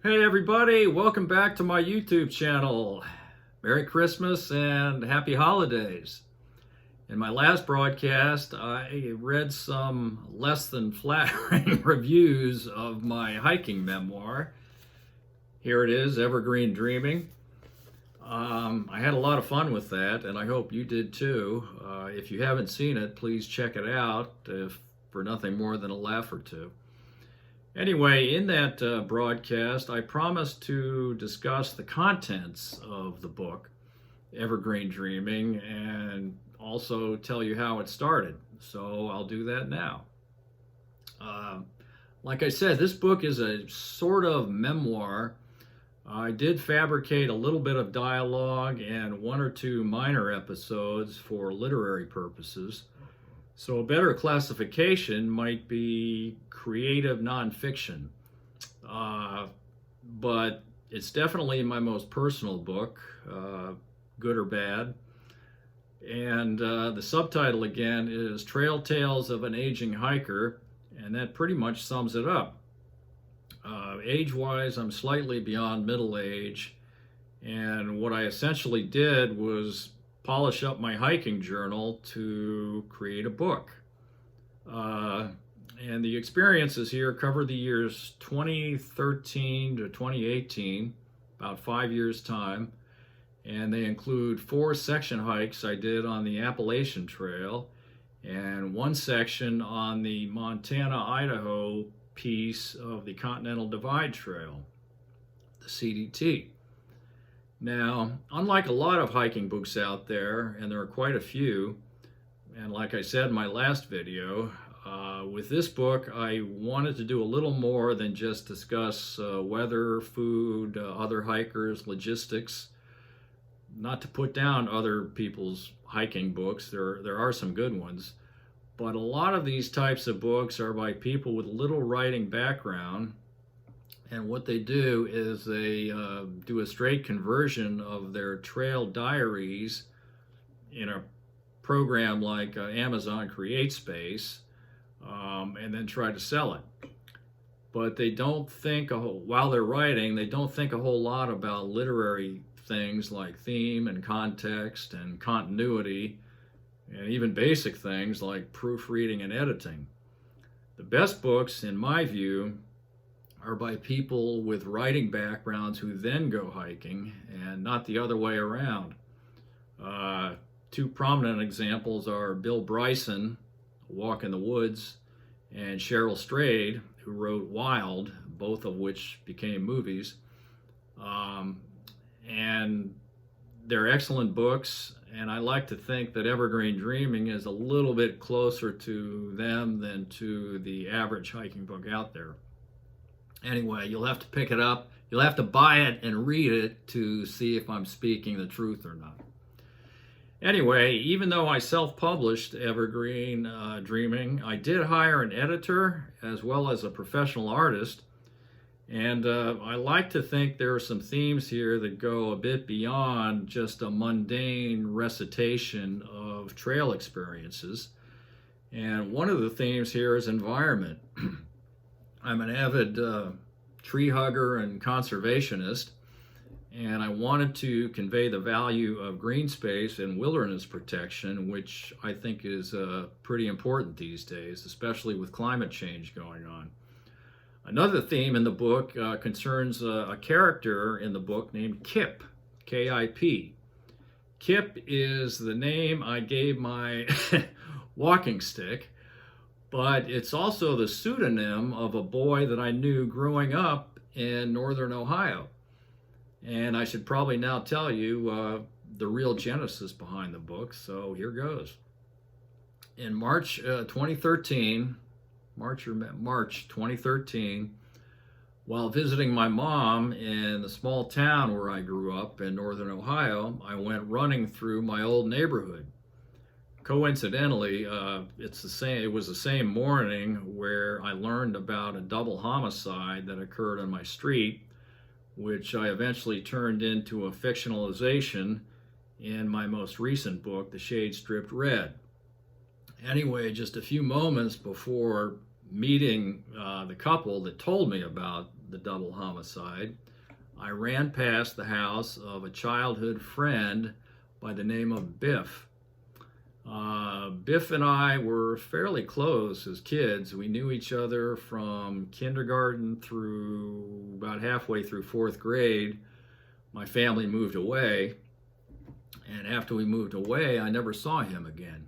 Hey everybody, welcome back to my YouTube channel. Merry Christmas and Happy Holidays. In my last broadcast, I read some less than flattering reviews of my hiking memoir. Here it is, Evergreen Dreaming. I had a lot of fun with that, and I hope you did too. If you haven't seen it, please check it out, if for nothing more than a laugh or two. Anyway, in that broadcast, I promised to discuss the contents of the book, Evergreen Dreaming, and also tell you how it started. So I'll do that now. Like I said, this book is a sort of memoir. I did fabricate a little bit of dialogue and one or two minor episodes for literary purposes. So a better classification might be creative nonfiction, but it's definitely my most personal book, good or bad. And the subtitle again is Trail Tales of an Aging Hiker, and that pretty much sums it up. Age-wise, I'm slightly beyond middle age, and what I essentially did was polish up my hiking journal to create a book. And the experiences here cover the years 2013 to 2018, about 5 years' time. And they include 4 section hikes I did on the Appalachian Trail and 1 section on the Montana-Idaho piece of the Continental Divide Trail, the CDT. Now, unlike a lot of hiking books out there, and there are quite a few, and like I said in my last video, with this book I wanted to do a little more than just discuss weather, food, other hikers, logistics. Not to put down other people's hiking books, there are some good ones, but a lot of these types of books are by people with little writing background. And what they do is they do a straight conversion of their trail diaries in a program like Amazon CreateSpace, and then try to sell it. But they don't think, while they're writing, they don't think a whole lot about literary things like theme and context and continuity, and even basic things like proofreading and editing. The best books, in my view, are by people with writing backgrounds who then go hiking, and not the other way around. 2 prominent examples are Bill Bryson, Walk in the Woods, and Cheryl Strayed, who wrote Wild, both of which became movies. And they're excellent books, and I like to think that Evergreen Dreaming is a little bit closer to them than to the average hiking book out there. Anyway, you'll have to pick it up. You'll have to buy it and read it to see if I'm speaking the truth or not. Anyway, even though I self-published Evergreen Dreaming, I did hire an editor as well as a professional artist. And I like to think there are some themes here that go a bit beyond just a mundane recitation of trail experiences. And one of the themes here is environment. I'm an avid tree hugger and conservationist, and I wanted to convey the value of green space and wilderness protection, which I think is pretty important these days, especially with climate change going on. Another theme in the book concerns a character in the book named Kip, K-I-P. Kip is the name I gave my walking stick, but it's also the pseudonym of a boy that I knew growing up in northern Ohio. And I should probably now tell you the real genesis behind the book, so here goes. In March 2013, March 2013, while visiting my mom in the small town where I grew up in northern Ohio, I went running through my old neighborhood. Coincidentally, it was the same morning where I learned about a double homicide that occurred on my street, which I eventually turned into a fictionalization in my most recent book, The Shade Stripped Red. Anyway, just a few moments before meeting the couple that told me about the double homicide, I ran past the house of a childhood friend by the name of Biff. Biff and I were fairly close as kids. We knew each other from kindergarten through about halfway through fourth grade. My family moved away, and after we moved away, I never saw him again.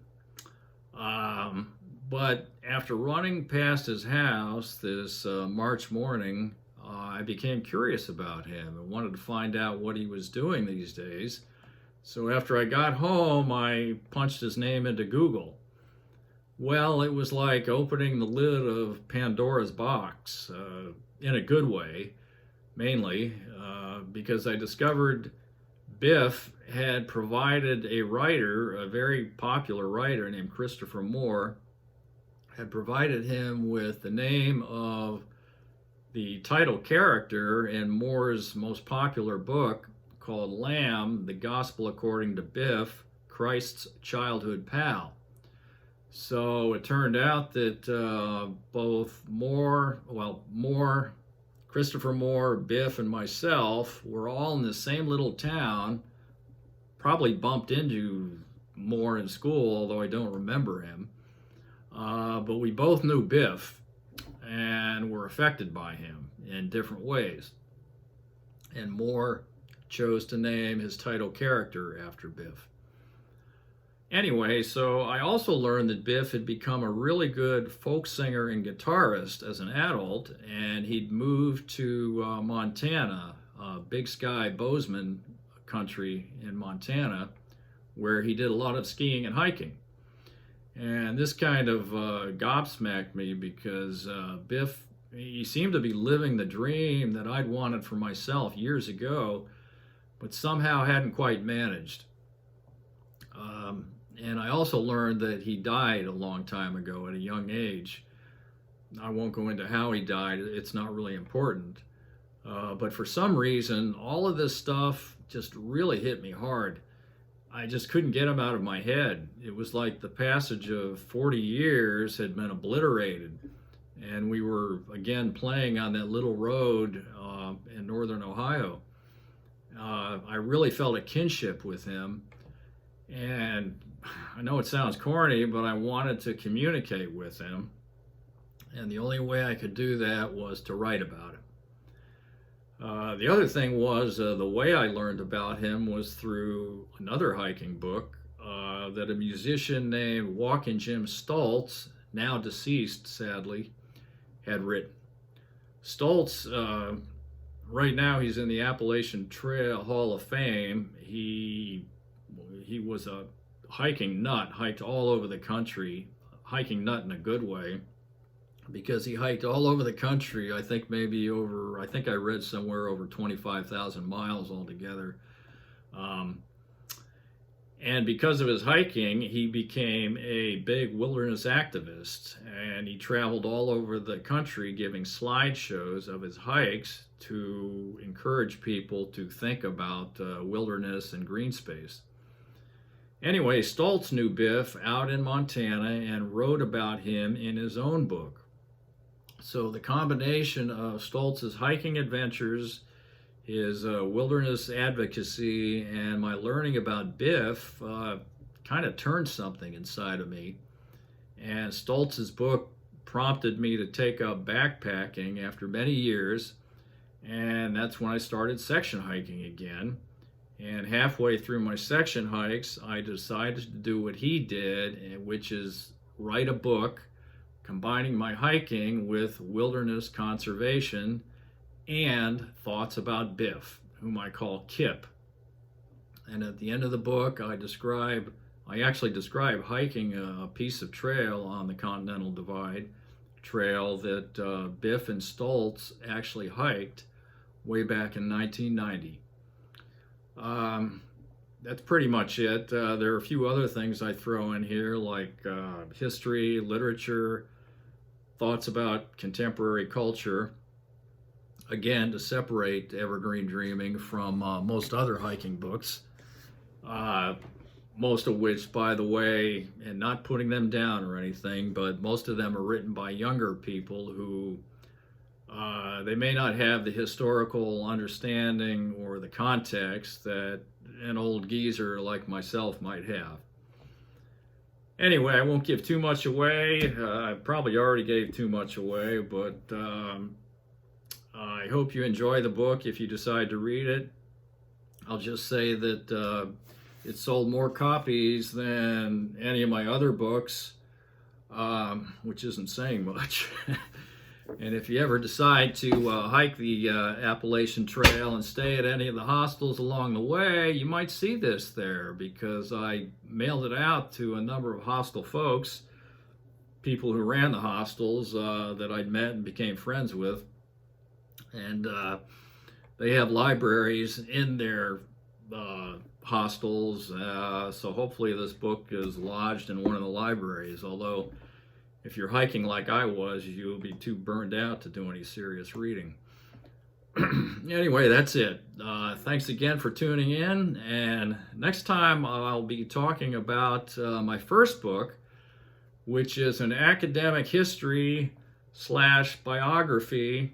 But after running past his house this March morning, I became curious about him and wanted to find out what he was doing these days. So after I got home, I punched his name into Google. Well, it was like opening the lid of Pandora's box, in a good way, mainly because I discovered Biff had provided a writer, a very popular writer named Christopher Moore, had provided him with the name of the title character in Moore's most popular book called Lamb, The Gospel According to Biff, Christ's Childhood Pal. So it turned out that both Christopher Moore, Biff, and myself were all in the same little town, probably bumped into Moore in school, although I don't remember him. But we both knew Biff and were affected by him in different ways. And Moore chose to name his title character after Biff. Anyway, so I also learned that Biff had become a really good folk singer and guitarist as an adult, and he'd moved to Montana, Big Sky Bozeman country in Montana, where he did a lot of skiing and hiking. And this kind of gobsmacked me because Biff, he seemed to be living the dream that I'd wanted for myself years ago, but somehow hadn't quite managed. And I also learned that he died a long time ago at a young age. I won't go into how he died, it's not really important. But for some reason, all of this stuff just really hit me hard. I just couldn't get him out of my head. It was like the passage of 40 years had been obliterated. And we were again playing on that little road in northern Ohio. I really felt a kinship with him. And I know it sounds corny, but I wanted to communicate with him. And the only way I could do that was to write about him. The other thing was the way I learned about him was through another hiking book that a musician named Walking Jim Stoltz, now deceased sadly, had written. Stoltz, right now he's in the Appalachian Trail Hall of Fame. He was a hiking nut, hiked all over the country, hiking nut in a good way, because he hiked all over the country. I think I read somewhere over 25,000 miles altogether. And because of his hiking, he became a big wilderness activist, and he traveled all over the country giving slideshows of his hikes to encourage people to think about wilderness and green space. Anyway, Stoltz knew Biff out in Montana and wrote about him in his own book. So the combination of Stoltz's hiking adventures, his wilderness advocacy, and my learning about Biff kind of turned something inside of me. And Stoltz's book prompted me to take up backpacking after many years, and that's when I started section hiking again. And halfway through my section hikes, I decided to do what he did, which is write a book combining my hiking with wilderness conservation and thoughts about Biff, whom I call Kip. And at the end of the book, I actually describe hiking a piece of trail on the Continental Divide, trail that Biff and Stoltz actually hiked way back in 1990. That's pretty much it. There are a few other things I throw in here, like history, literature, thoughts about contemporary culture, again, to separate Evergreen Dreaming from most other hiking books. most of which, by the way, and not putting them down or anything, but most of them are written by younger people who they may not have the historical understanding or the context that an old geezer like myself might have. Anyway, I won't give too much away. I probably already gave too much away, but I hope you enjoy the book if you decide to read it. I'll just say that it sold more copies than any of my other books, which isn't saying much. And if you ever decide to hike the Appalachian Trail and stay at any of the hostels along the way, you might see this there, because I mailed it out to a number of hostel folks, people who ran the hostels that I'd met and became friends with. And they have libraries in their hostels, so hopefully this book is lodged in one of the libraries, although if you're hiking like I was, you'll be too burned out to do any serious reading. Anyway, that's it. Thanks again for tuning in, and next time I'll be talking about my first book, which is an academic history / biography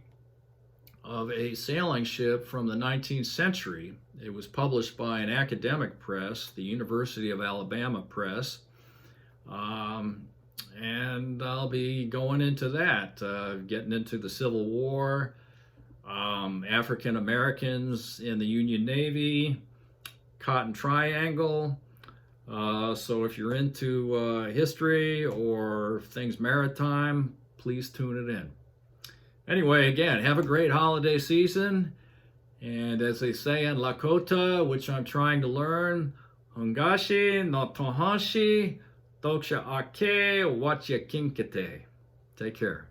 of a sailing ship from the 19th century. It was published by an academic press, the University of Alabama Press. And I'll be going into that, getting into the Civil War, African Americans in the Union Navy, Cotton Triangle. So if you're into history or things maritime, please tune it in. Anyway, again, have a great holiday season. And as they say in Lakota, which I'm trying to learn, Hungashi no Tohanshi, Doksha Ake Wacha Kinkate. Take care.